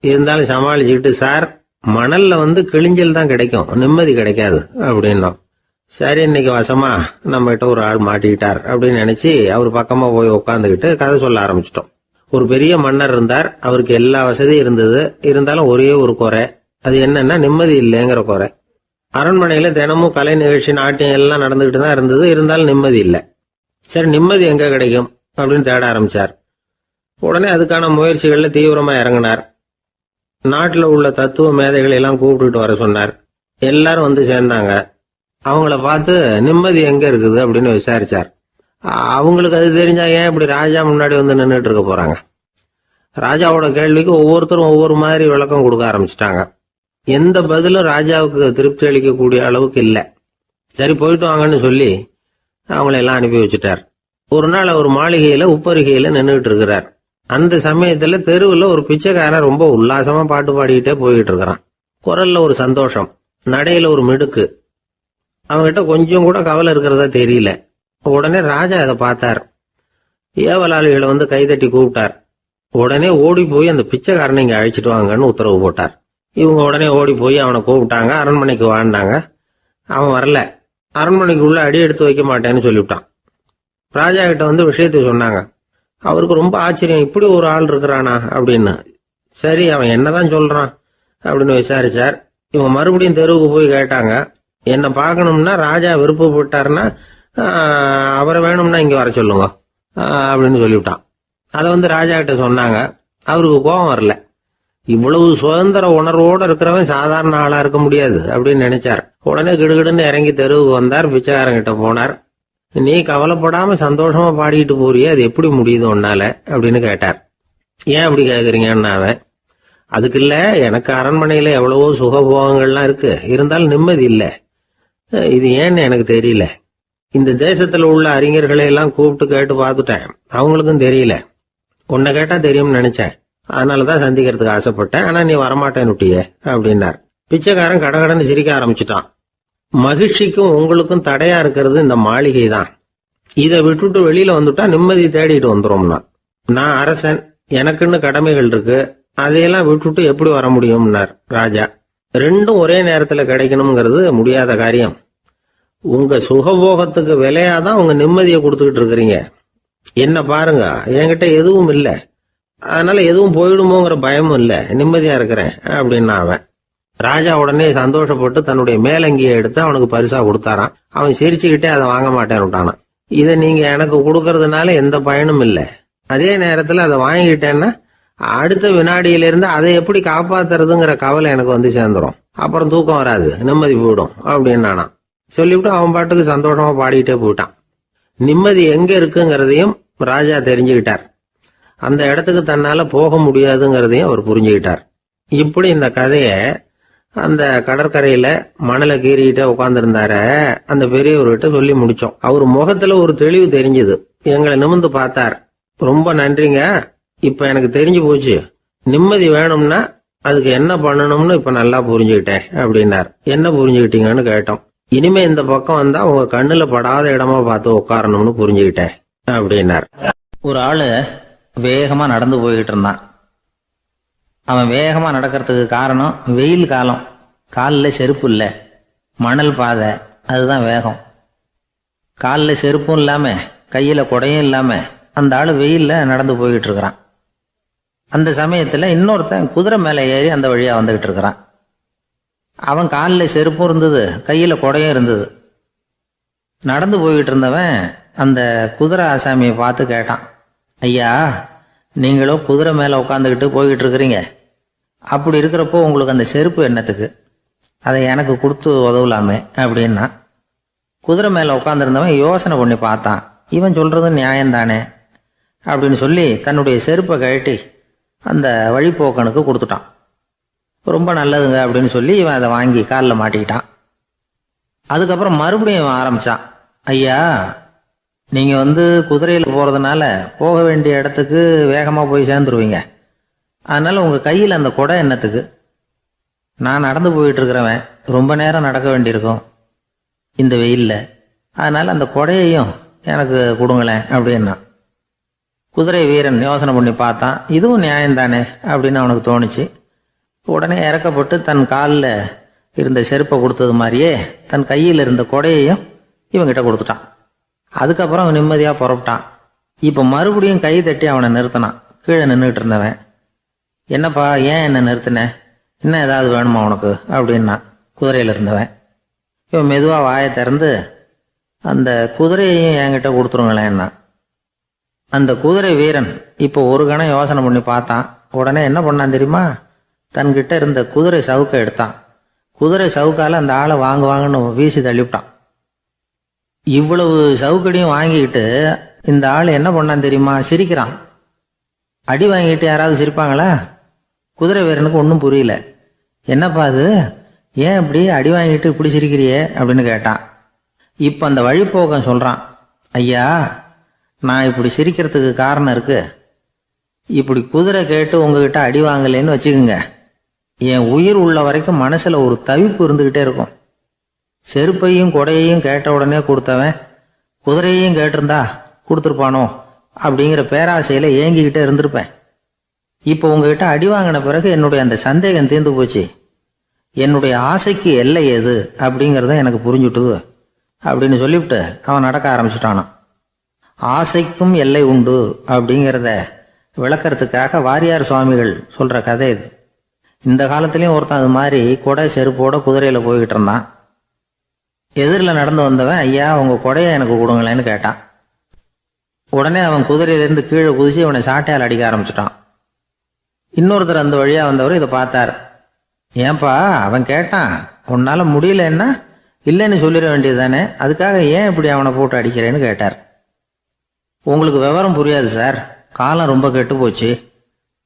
இருந்தாலும் சமாளிச்சுக்கிட்டு, சார் மணல்ல வந்து கிழிஞ்சல் தான் கிடைக்கும், நிம்மதி கிடைக்காது அப்படின்னோம். சரி, இன்னைக்கு வசமா நம்ம கிட்ட ஒரு ஆள் மாட்டிக்கிட்டார் அப்படின்னு நினைச்சு அவர் பக்கமா போய் உட்காந்துக்கிட்டு கதை சொல்ல ஆரம்பிச்சிட்டோம். ஒரு பெரிய மன்னர் இருந்தார். அவருக்கு எல்லா வசதியும் இருந்தது. இருந்தாலும் ஒரே ஒரு குறை. அது என்னன்னா நிம்மதி இல்லைங்கிற குறை. அரண்மனையில தினமும் கலை நிகழ்ச்சி, நாட்டியம் எல்லாம் நடந்துகிட்டு தான் இருந்தது. இருந்தாலும் நிம்மதி இல்லை. சரி, நிம்மதி எங்க கிடைக்கும் அப்படின்னு தேட ஆரம்பிச்சார். உடனே அதுக்கான முயற்சிகள்ல தீவிரமா இறங்கினார். நாட்டில் உள்ள தத்துவ மேதைகளை எல்லாம் கூப்பிட்டுட்டு வர சொன்னார். எல்லாரும் வந்து சேர்ந்தாங்க. அவங்கள பார்த்து நிம்மதி எங்க இருக்குது அப்படின்னு விசாரிச்சார். அவங்களுக்கு அது தெரிஞ்சா ஏன் இப்படி ராஜா முன்னாடி வந்து நின்றுட்டு இருக்க போறாங்க? ராஜாவோட கேள்விக்கு ஒவ்வொருத்தரும் ஒவ்வொரு மாதிரி விளக்கம் கொடுக்க ஆரம்பிச்சிட்டாங்க. எந்த பதிலும் ராஜாவுக்கு திருப்தி அளிக்கக்கூடிய அளவுக்கு இல்லை. சரி, போயிட்டு வாங்கன்னு சொல்லி அவங்கள எல்லாம் அனுப்பி வச்சுட்டார். ஒரு நாள் அவர் மாளிகையில உப்பருகையில நின்றுட்டு இருக்கிறார். அந்த சமயத்துல தெருவுல ஒரு பிச்சைக்காரன் ரொம்ப உல்லாசமா பாட்டு பாடிக்கிட்டே போயிட்டு இருக்கிறான். குரல்ல ஒரு சந்தோஷம், நடையில ஒரு மிடுக்கு. அவன்கிட்ட கொஞ்சம் கூட கவலை இருக்கிறதா தெரியல. உடனே ராஜா அதை பார்த்தார். ஏவலாளிகளை வந்து கைதட்டி கூப்பிட்டார். உடனே ஓடி போய் அந்த பிச்சைக்காரனை இங்க அழைச்சிட்டு வாங்கன்னு உத்தரவு போட்டார். இவங்க உடனே ஓடி போய் அவனை கூப்பிட்டாங்க. அரண்மனைக்கு வாழ்ந்தாங்க. அவன் வரல. அரண்மனைக்குள்ள அடி எடுத்து வைக்க மாட்டேன்னு சொல்லிவிட்டான். ராஜா கிட்ட வந்து விஷயத்தை சொன்னாங்க. அவருக்கு ரொம்ப ஆச்சரியம், இப்படி ஒரு ஆள் இருக்கிறானா அப்படின்னு. சரி, அவன் என்னதான் சொல்றான் அப்படின்னு விசாரிச்சார். இவன் மறுபடியும் தெருவுக்கு போய் கேட்டாங்க. என்ன பார்க்கணும்னா ராஜா விருப்பப்பட்டாருன்னா அவரை வேணும்னா இங்க வர சொல்லுங்க அப்படின்னு சொல்லிவிட்டான். அதை வந்து ராஜா கிட்ட சொன்னாங்க. அவருக்கு கோபம் வரல. இவ்வளவு சுதந்திர உணர்வோடு இருக்கிறவன் சாதாரண ஆளா இருக்க முடியாது அப்படின்னு நினைச்சார். உடனே கிடுகிடுன்னு இறங்கி தெருவுக்கு வந்தார். பிச்சைக்காரங்கிட்ட போனார். நீ கவலைப்படாம சந்தோஷமா பாடிட்டு போறியே, அது எப்படி முடியுது உன்னால அப்படின்னு கேட்டார். ஏன் அப்படி கேக்குறீங்கன்னு அவன், அதுக்கு இல்ல, எனக்கு அரண்மனையில எவ்வளவோ சுகபோகங்கள்லாம் இருக்கு, இருந்தாலும் நிம்மதி இல்ல. இது ஏன்னு எனக்கு தெரியல. இந்த தேசத்துல உள்ள அறிஞர்களை எல்லாம் கூப்பிட்டு கேட்டு பார்த்துட்டேன், அவங்களுக்கும் தெரியல. உன்னை கேட்டா தெரியும்னு நினைச்சேன், அதனாலதான் சந்திக்கிறதுக்கு ஆசைப்பட்டேன். ஆனா நீ வரமாட்டேன்னுட்டியே அப்படின்னார். பிச்சைக்காரன் கடகடன்னு சிரிக்க ஆரம்பிச்சுட்டான். மகிழ்ச்சிக்கும் உங்களுக்கும் தடையா இருக்கிறது இந்த மாளிகை தான். இதை விட்டுட்டு வெளியில வந்துட்டா நிம்மதி தேடிட்டு வந்துரும்னா. நான் அரசன், எனக்குன்னு கடமைகள் இருக்கு, அதையெல்லாம் விட்டுட்டு எப்படி வர முடியும்னார் ராஜா. ரெண்டும் ஒரே நேரத்துல கிடைக்கணுங்கிறது முடியாத காரியம். உங்க சுகபோகத்துக்கு விலையாதான் உங்க நிம்மதியை கொடுத்துக்கிட்டு இருக்கிறீங்க. என்ன பாருங்க, என்கிட்ட எதுவும் இல்லை, அதனால எதுவும் போயிடுமோங்கிற பயமும் இல்லை, நிம்மதியா இருக்கிறேன் அப்படின்னா அவன். ராஜா உடனே சந்தோஷப்பட்டு தன்னுடைய மேலங்கியை எடுத்து அவனுக்கு பரிசா கொடுத்தாராம். அவன் சிரிச்சுக்கிட்டே அதை வாங்க மாட்டேன்னு விட்டானான். இதை நீங்க எனக்கு கொடுக்கறதுனால எந்த பயனும் இல்லை, அதே நேரத்துல அதை வாங்கிக்கிட்டேன்னா அடுத்த வினாடியிலிருந்து அதை எப்படி காப்பாத்துறதுங்கிற கவலை எனக்கு வந்து சேர்ந்துடும், அப்புறம் தூக்கம் வராது, நிம்மதி போயிடும் அப்படின்னானா. சொல்லிவிட்டு அவன் பாட்டுக்கு சந்தோஷமா பாடிக்கிட்டே போயிட்டான். நிம்மதி எங்க இருக்குங்கிறதையும் ராஜா தெரிஞ்சுக்கிட்டார். அந்த இடத்துக்கு தன்னால போக முடியாதுங்கிறதையும் அவர் புரிஞ்சுக்கிட்டார். இப்படி இந்த கதைய அந்த கடற்கரையில மணலை கீறிக்கிட்டே உட்கார்ந்துருந்தார அந்த பெரியவர்கிட்ட சொல்லி முடிச்சோம். அவர் முகத்துல ஒரு தெளிவு தெரிஞ்சது. எங்களை நிமிர்ந்து பார்த்தார். ரொம்ப நன்றிங்க, இப்ப எனக்கு தெரிஞ்சு போச்சு, நிம்மதி வேணும்னா அதுக்கு என்ன பண்ணணும்னு இப்ப நல்லா புரிஞ்சுக்கிட்டேன் அப்படின்னார். என்ன புரிஞ்சுக்கிட்டீங்கன்னு கேட்டோம். இனிமே இந்த பக்கம் வந்தா உங்க கண்ணுல படாத இடமா பார்த்து உட்காரணும்னு புரிஞ்சுக்கிட்டேன் அப்படின்னார். ஒரு ஆளு வேகமா நடந்து போய்கிட்டு இருந்தான். அவன் வேகமா நடக்கிறதுக்கு காரணம் வெயில் காலம், காலில் செருப்பு இல்லை, மணல் பாதை, அதுதான் வேகம். காலில் செருப்பும் இல்லாம கையில குடையும் இல்லாம அந்த ஆளு வெயில்ல நடந்து போய்கிட்டு இருக்கிறான். அந்த சமயத்துல இன்னொருத்தன் குதிரை மேல ஏறி அந்த வழியா வந்துகிட்டு இருக்கிறான். அவன் காலில் செருப்பும் இருந்தது, கையில குடையும் இருந்தது. நடந்து போய்கிட்டு இருந்தவன் அந்த குதிரை ஆசாமியை பார்த்து கேட்டான், ஐயா, நீங்களும் குதிரை மேல உட்காந்துக்கிட்டு போய்கிட்டு இருக்கிறீங்க, அப்படி இருக்கிறப்போ உங்களுக்கு அந்த செருப்பு என்னத்துக்கு, அதை எனக்கு கொடுத்து உதவலாமே அப்படின்னா. குதிரை மேல உட்காந்துருந்தவன் யோசனை பண்ணி பார்த்தான். இவன் சொல்றது நியாயம்தானே அப்படின்னு சொல்லி தன்னுடைய செருப்பை கழட்டி அந்த வழிப்போக்கனுக்கு கொடுத்துட்டான். ரொம்ப நல்லதுங்க அப்படின்னு சொல்லி இவன் அதை வாங்கி காலில் மாட்டிக்கிட்டான். அதுக்கப்புறம் மறுபடியும் இவன் ஆரம்பிச்சான், ஐயா, நீங்க குதிரையில் போறதுனால போக வேண்டிய இடத்துக்கு வேகமா போய் சேர்ந்துருவீங்க, அதனால உங்க கையில் அந்த குடை என்னத்துக்கு, நான் நடந்து போயிட்டு இருக்கிறவன், ரொம்ப நேரம் நடக்க வேண்டியிருக்கும் இந்த வெயில்ல, அதனால அந்த குடையையும் எனக்கு கொடுங்களேன் அப்படின்னா. குதிரை வீரன் யோசனை பண்ணி பார்த்தான். இதுவும் நியாயம்தானே அப்படின்னு அவனுக்கு தோணுச்சு. உடனே இறக்கப்பட்டு தன் காலில் இருந்த செருப்பை கொடுத்தது மாதிரியே தன் கையில் இருந்த கொடையையும் இவங்கிட்ட கொடுத்துட்டான். அதுக்கப்புறம் அவன் நிம்மதியா புறப்பட்டான். இப்ப மறுபடியும் கை தட்டி அவனை நிறுத்தினான். கீழே நின்றுட்டு இருந்தவன், என்னப்பா ஏன் என்ன நிறுத்தின, இன்னும் ஏதாவது வேணுமா உனக்கு அப்படின்னா குதிரையில இருந்தவன். இவன் மெதுவா வாயை திறந்து அந்த குதிரையையும் என்கிட்ட கொடுத்துருங்களேன்னா. அந்த குதிரை வீரன் இப்போ ஒரு கணம் யோசனை பண்ணி பார்த்தான். உடனே என்ன பண்ணான் தெரியுமா? தன்கிட்ட இருந்த குதிரை சவுக்கை எடுத்தான். குதிரை சவுக்கால அந்த ஆளை வாங்குன்னு வீசி தள்ளிவிட்டான். இவ்வளவு சவுக்கடியும் வாங்கிக்கிட்டு இந்த ஆள் என்ன பண்ணான் தெரியுமா? சிரிக்கிறான். அடி வாங்கிட்டு யாராவது சிரிப்பாங்களா? குதிரை வீரனுக்கு ஒன்றும் புரியல. என்னப்பா அது, ஏன் இப்படி அடி வாங்கிட்டு இப்படி சிரிக்கிறியே அப்படின்னு கேட்டான். இப்போ அந்த வழிப்போக்கன் சொல்கிறான், ஐயா நான் இப்படி சிரிக்கிறதுக்கு காரணம் இருக்கு. இப்படி குதிரை கேட்டு உங்ககிட்ட அடி வாங்கலேன்னு வச்சுக்கோங்க, என் உயிர் உள்ள வரைக்கும் மனசில் ஒரு தவிப்பு இருந்துக்கிட்டே இருக்கும். செருப்பையும் கொடையையும் கேட்ட உடனே கொடுத்தவன் குதிரையையும் கேட்டிருந்தா கொடுத்துருப்பானோ அப்படிங்கிற பேராசையில் ஏங்கிக்கிட்டே இருந்திருப்பேன். இப்போ உங்ககிட்ட அடி வாங்கின பிறகு என்னுடைய அந்த சந்தேகம் தீர்ந்து போச்சு. என்னுடைய ஆசைக்கு எல்லை எது அப்படிங்கிறத எனக்கு புரிஞ்சுட்டுது அப்படின்னு சொல்லிவிட்டு அவன் நடக்க ஆரம்பிச்சுட்டானான். ஆசைக்கும் எல்லை உண்டு அப்படிங்கிறத விளக்கறதுக்காக வாரியார் சுவாமிகள் சொல்கிற கதை இது. இந்த காலத்துலேயும் ஒருத்தன் அது மாதிரி கொடை செருப்போட குதிரையில் போய்கிட்டு இருந்தான். எதிரில் நடந்து வந்தவன், ஐயா உங்கள் கொடையை எனக்கு கொடுங்களேன்னு கேட்டான். உடனே அவன் குதிரையிலேருந்து கீழே குதிச்சு அவனை சாட்டையால் அடிக்க ஆரம்பிச்சிட்டான். இன்னொருத்தர் அந்த வழியாக வந்தவர் இதை பார்த்தார். ஏன்பா அவன் கேட்டான், உன்னால் முடியலன்னா இல்லைன்னு சொல்லிட வேண்டியது தானே, அதுக்காக ஏன் இப்படி அவனை போட்டு அடிக்கிறேன்னு கேட்டார். உங்களுக்கு விவரம் புரியாது சார், காலம் ரொம்ப கெட்டு போச்சு.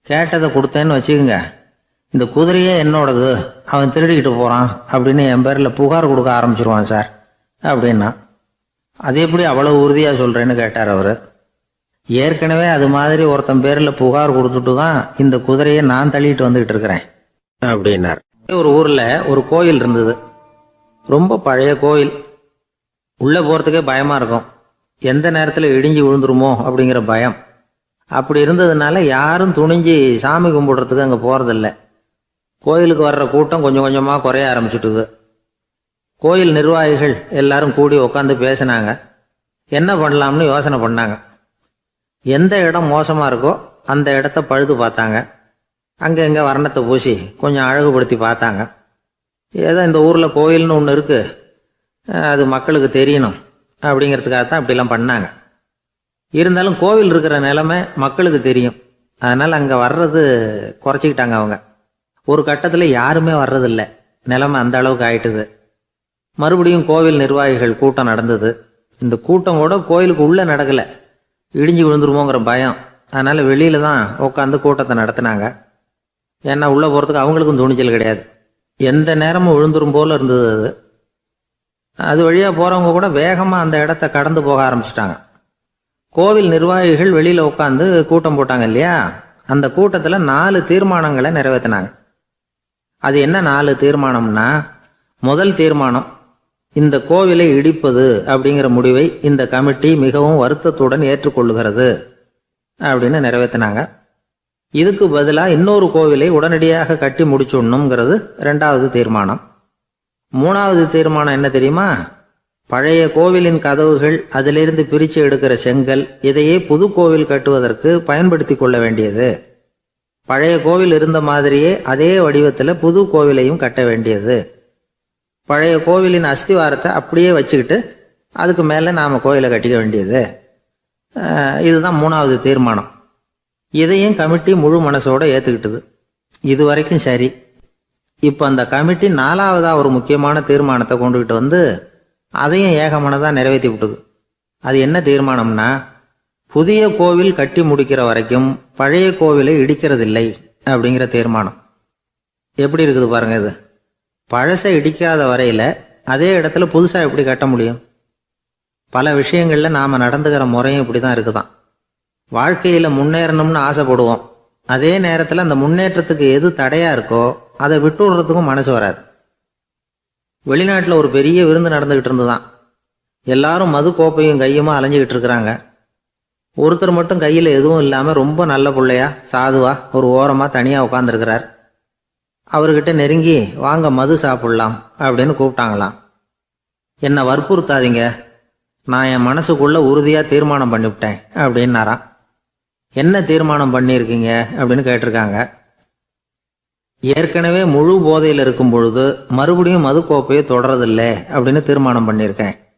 கேட்டதை கொடுத்தேன்னு வச்சுக்கோங்க, இந்த குதிரையே என்னோடது, அவன் திருடிக்கிட்டு போகிறான் அப்படின்னு என் பேரில் புகார் கொடுக்க ஆரம்பிச்சிருவான் சார் அப்படின்னா. அது எப்படி அவ்வளோ உறுதியாக சொல்கிறேன்னு கேட்டார் அவர். ஏற்கனவே அது மாதிரி ஒருத்தன் பேரில் புகார் கொடுத்துட்டு தான் இந்த குதிரையை நான் தள்ளிட்டு வந்துகிட்டு இருக்கிறேன் அப்படின்னார். ஒரு ஊரில் ஒரு கோயில் இருந்தது. ரொம்ப பழைய கோயில். உள்ளே போகிறதுக்கே பயமாக இருக்கும். எந்த நேரத்தில் இடிஞ்சு விழுந்துருமோ அப்படிங்கிற பயம். அப்படி இருந்ததுனால யாரும் துணிஞ்சு சாமி கும்பிடுறதுக்கு அங்கே போகிறதில்ல. கோயிலுக்கு வர்ற கூட்டம் கொஞ்சம் கொஞ்சமாக குறைய ஆரம்பிச்சுட்டுது. கோயில் நிர்வாகிகள் எல்லாரும் கூடி உட்காந்து பேசினாங்க. என்ன பண்ணலாம்னு யோசனை பண்ணாங்க. எந்த இடம் மோசமாக இருக்கோ அந்த இடத்த பழுது பார்த்தாங்க. அங்கே இங்கே வர்ணத்தை பூசி கொஞ்சம் அழகுபடுத்தி பார்த்தாங்க. ஏதோ இந்த ஊரில் கோயில்னு ஒன்று இருக்குது, அது மக்களுக்கு தெரியணும் அப்படிங்கிறதுக்காக தான் இப்படிலாம் பண்ணாங்க. இருந்தாலும் கோவில் இருக்கிற நிலைமை மக்களுக்கு தெரியும். அதனால் அங்கே வர்றது குறைச்சிக்கிட்டாங்க அவங்க. ஒரு கட்டத்தில் யாருமே வர்றதில்லை. நிலைமை அந்த அளவுக்கு ஆயிட்டுது. மறுபடியும் கோவில் நிர்வாகிகள் கூட்டம் நடந்தது. இந்த கூட்டம் கூட கோயிலுக்கு உள்ளே நடக்கலை, இடிஞ்சு விழுந்துருமோங்கிற பயம். அதனால் வெளியில் தான் உட்காந்து கூட்டத்தை நடத்தினாங்க. ஏன்னா உள்ளே போகிறதுக்கு அவங்களுக்கும் துணிச்சல் கிடையாது. எந்த நேரமும் விழுந்துரும் போல் இருந்தது அது. அது வழியாக போகிறவங்க கூட வேகமாக அந்த இடத்த கடந்து போக ஆரம்பிச்சிட்டாங்க. கோவில் நிர்வாகிகள் வெளியில் உட்காந்து கூட்டம் போட்டாங்க இல்லையா, அந்த கூட்டத்தில் 4 தீர்மானங்களை நிறைவேற்றினாங்க. அது என்ன 4 தீர்மானம்னா, முதல் தீர்மானம், இந்த கோவிலை இடிப்பது அப்படிங்கிற முடிவை இந்த கமிட்டி மிகவும் வருத்தத்துடன் ஏற்றுக்கொள்ளுகிறது அப்படின்னு நிறைவேற்றினாங்க. இதுக்கு பதிலாக இன்னொரு கோவிலை உடனடியாக கட்டி முடிச்சுடணுங்கிறது 2வது தீர்மானம். 3வது தீர்மானம் என்ன தெரியுமா? பழைய கோவிலின் கதவுகள், அதிலிருந்து பிரித்து எடுக்கிற செங்கல், இதையே புது கோவில் கட்டுவதற்கு பயன்படுத்தி கொள்ள வேண்டியது. பழைய கோவில் இருந்த மாதிரியே அதே வடிவத்தில் புது கோவிலையும் கட்ட வேண்டியது. பழைய கோவிலின் அஸ்திவாரத்தை அப்படியே வச்சுக்கிட்டு அதுக்கு மேலே நாம் கோயிலை கட்டிக்க வேண்டியது. இதுதான் 3வது தீர்மானம். இதையும் கமிட்டி முழு மனசோட ஏற்றுக்கிட்டது. இது வரைக்கும் சரி. இப்போ அந்த கமிட்டி 4வதாக ஒரு முக்கியமான தீர்மானத்தை கொண்டுகிட்டு வந்து அதையும் ஏகமனதாக நிறைவேற்றி விட்டது. அது என்ன தீர்மானம்னா, புதிய கோவில் கட்டி முடிக்கிற வரைக்கும் பழைய கோவிலை இடிக்கிறதில்லை அப்படிங்கிற தீர்மானம். எப்படி இருக்குது பாருங்க இது. பழசை இடிக்காத வரையில் அதே இடத்துல புதுசாக எப்படி கட்ட முடியும்? பல விஷயங்களில் நாம் நடந்துக்கிற முறையும் இப்படி தான் இருக்குதான். வாழ்க்கையில் முன்னேறணும்னு ஆசைப்படுவோம். அதே நேரத்தில் அந்த முன்னேற்றத்துக்கு எது தடையாக இருக்கோ அதை விட்டு விடுறதுக்கும் மனசு வராது. வெளிநாட்டில் ஒரு பெரிய விருந்து நடந்துக்கிட்டு இருந்துதான். எல்லாரும் மது கோப்பையும் கையுமா அலைஞ்சிக்கிட்டு இருக்கிறாங்க. ஒருத்தர் மட்டும் கையில் எதுவும் இல்லாமல் ரொம்ப நல்ல பிள்ளையா சாதுவா ஒரு ஓரமாக தனியாக உட்காந்துருக்கிறார். அவர்கிட்ட நெருங்கி வாங்க மது சாப்பிடலாம் அப்படின்னு கூப்பிட்டாங்களாம். என்னை வற்புறுத்தாதீங்க, நான் என் மனசுக்குள்ளே உறுதியாக தீர்மானம் பண்ணிவிட்டேன் அப்படின்னாராம். என்ன தீர்மானம் பண்ணியிருக்கீங்க அப்படின்னு கேட்டிருக்காங்க. ஏற்கனவே முழு போதையில் இருக்கும் பொழுது மறுபடியும் மது கோப்பையை தொடரதில்லை அப்படின்னு தீர்மானம் பண்ணியிருக்கேன்